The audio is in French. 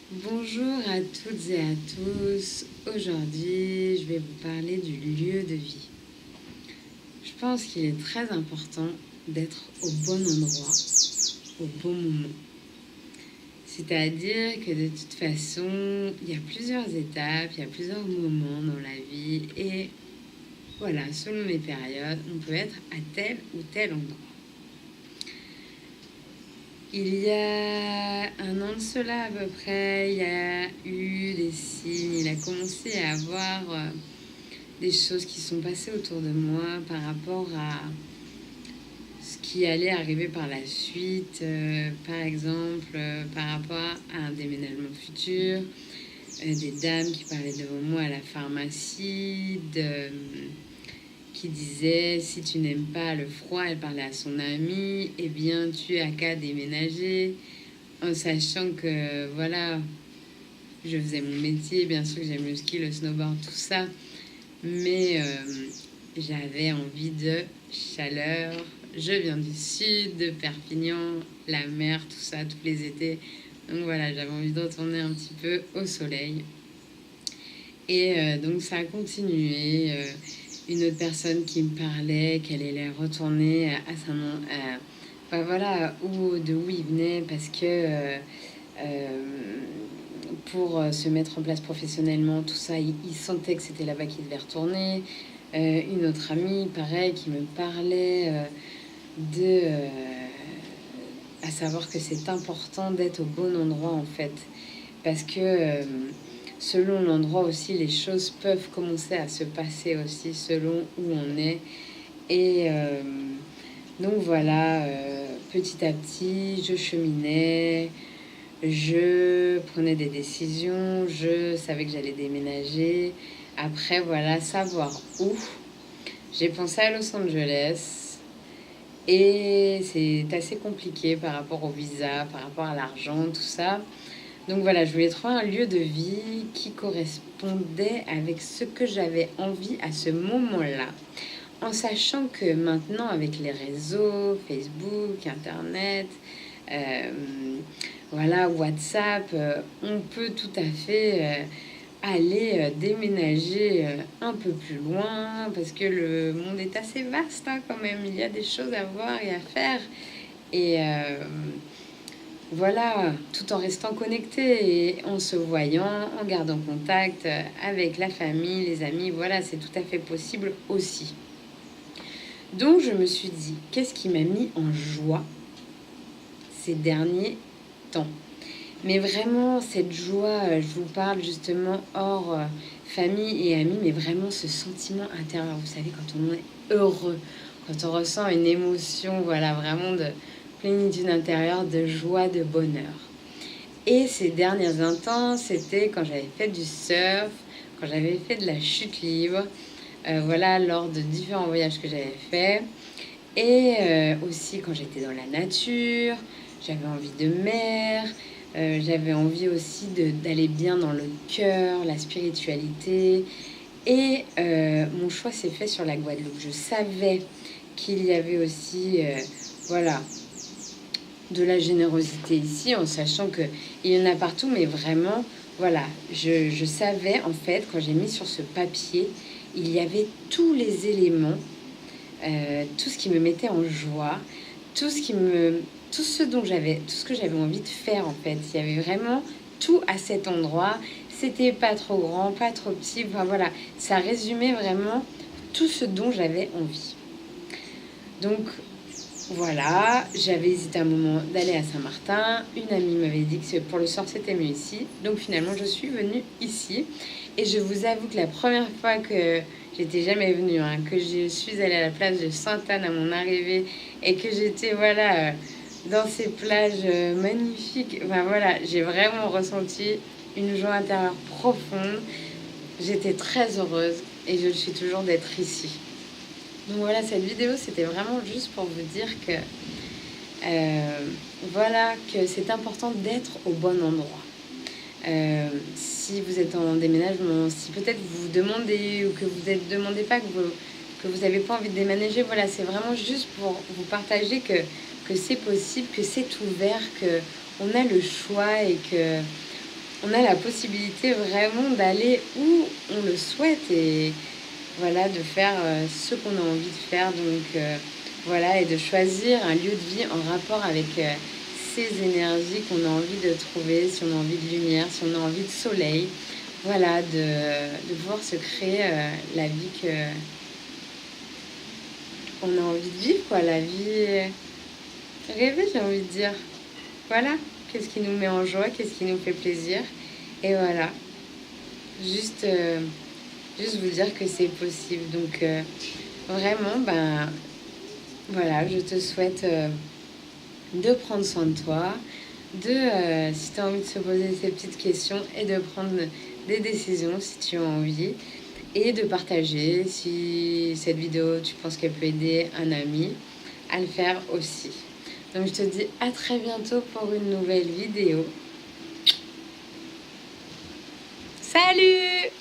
Bonjour à toutes et à tous. Aujourd'hui, je vais vous parler du lieu de vie. Je pense qu'il est très important d'être au bon endroit, au bon moment. C'est-à-dire que de toute façon, il y a plusieurs étapes, il y a plusieurs moments dans la vie et voilà, selon les périodes, on peut être à tel ou tel endroit. Il y a un an de cela à peu près, il y a eu des signes, il a commencé à avoir des choses qui sont passées autour de moi par rapport à ce qui allait arriver par la suite, par exemple par rapport à un déménagement futur, des dames qui parlaient devant moi à la pharmacie, qui disait si tu n'aimes pas le froid, elle parlait à son amie, eh bien tu as qu'à déménager, en sachant que voilà, je faisais mon métier, bien sûr que j'aime le ski, le snowboard, tout ça, mais j'avais envie de chaleur. Je viens du sud, de Perpignan, la mer, tout ça, tous les étés. Donc voilà, j'avais envie de retourner un petit peu au soleil. Et donc ça a continué. Une autre personne qui me parlait qu'elle allait retourner à sa nom, enfin voilà, de où il venait parce que euh, pour se mettre en place professionnellement, tout ça, il sentait que c'était là-bas qu'il devait retourner. Une autre amie, pareil, qui me parlait de... à savoir que c'est important d'être au bon endroit, en fait. Parce que selon l'endroit aussi, les choses peuvent commencer à se passer aussi selon où on est. Et donc voilà, petit à petit, je cheminais, je prenais des décisions, je savais que j'allais déménager. Après, voilà, savoir où. J'ai pensé à Los Angeles et c'est assez compliqué par rapport au visa, par rapport à l'argent, tout ça. Donc voilà, je voulais trouver un lieu de vie qui correspondait avec ce que j'avais envie à ce moment-là. En sachant que maintenant, avec les réseaux, Facebook, Internet, euh, voilà, WhatsApp, on peut tout à fait aller déménager un peu plus loin parce que le monde est assez vaste hein, quand même. Il y a des choses à voir et à faire. Et voilà, tout en restant connecté et en se voyant, en gardant contact avec la famille, les amis. Voilà, c'est tout à fait possible aussi. Donc je me suis dit, qu'est-ce qui m'a mis en joie ces derniers temps? Mais vraiment, cette joie, je vous parle justement hors famille et amis, mais vraiment ce sentiment intérieur. Vous savez, quand on est heureux, quand on ressent une émotion, voilà, vraiment de plénitude intérieure, de joie, de bonheur. Et ces derniers instants, c'était quand j'avais fait du surf, quand j'avais fait de la chute libre, voilà, lors de différents voyages que j'avais faits. Et aussi quand j'étais dans la nature, j'avais envie de mer, j'avais envie aussi d'aller bien dans le cœur, la spiritualité. Et mon choix s'est fait sur la Guadeloupe. Je savais qu'il y avait aussi, voilà, de la générosité ici, en sachant qu'il y en a partout, mais vraiment, voilà, je savais en fait, quand j'ai mis sur ce papier, il y avait tous les éléments, tout ce qui me mettait en joie, tout ce qui me, tout ce dont j'avais, tout ce que j'avais envie de faire en fait. Il y avait vraiment tout à cet endroit. C'était pas trop grand, pas trop petit. Enfin voilà, ça résumait vraiment tout ce dont j'avais envie. Donc voilà, j'avais hésité un moment d'aller à Saint-Martin. Une amie m'avait dit que pour le sort c'était mieux ici. Donc finalement je suis venue ici. Et je vous avoue que la première fois que j'étais jamais venue, hein, que je suis allée à la plage de Sainte-Anne à mon arrivée et que j'étais voilà dans ces plages magnifiques. Enfin voilà, j'ai vraiment ressenti une joie intérieure profonde. J'étais très heureuse et je le suis toujours d'être ici. Donc voilà, cette vidéo, c'était vraiment juste pour vous dire que euh, voilà, que c'est important d'être au bon endroit. Si vous êtes en déménagement, si peut-être vous vous demandez ou que vous ne demandez pas, que vous n'avez pas envie de déménager, voilà, c'est vraiment juste pour vous partager que c'est possible, que c'est ouvert, que on a le choix et que on a la possibilité vraiment d'aller où on le souhaite et voilà, de faire ce qu'on a envie de faire. Donc voilà, et de choisir un lieu de vie en rapport avec ces énergies qu'on a envie de trouver, si on a envie de lumière, si on a envie de soleil. Voilà, de pouvoir se créer la vie qu'on a envie de vivre, quoi, la vie rêvée, j'ai envie de dire. Voilà, qu'est-ce qui nous met en joie, qu'est-ce qui nous fait plaisir. Et voilà, juste, juste vous dire que c'est possible. Donc vraiment, ben voilà, je te souhaite de prendre soin de toi, si tu as envie de se poser ces petites questions et de prendre des décisions si tu as envie et de partager si cette vidéo, tu penses qu'elle peut aider un ami à le faire aussi. Donc je te dis à très bientôt pour une nouvelle vidéo. Salut!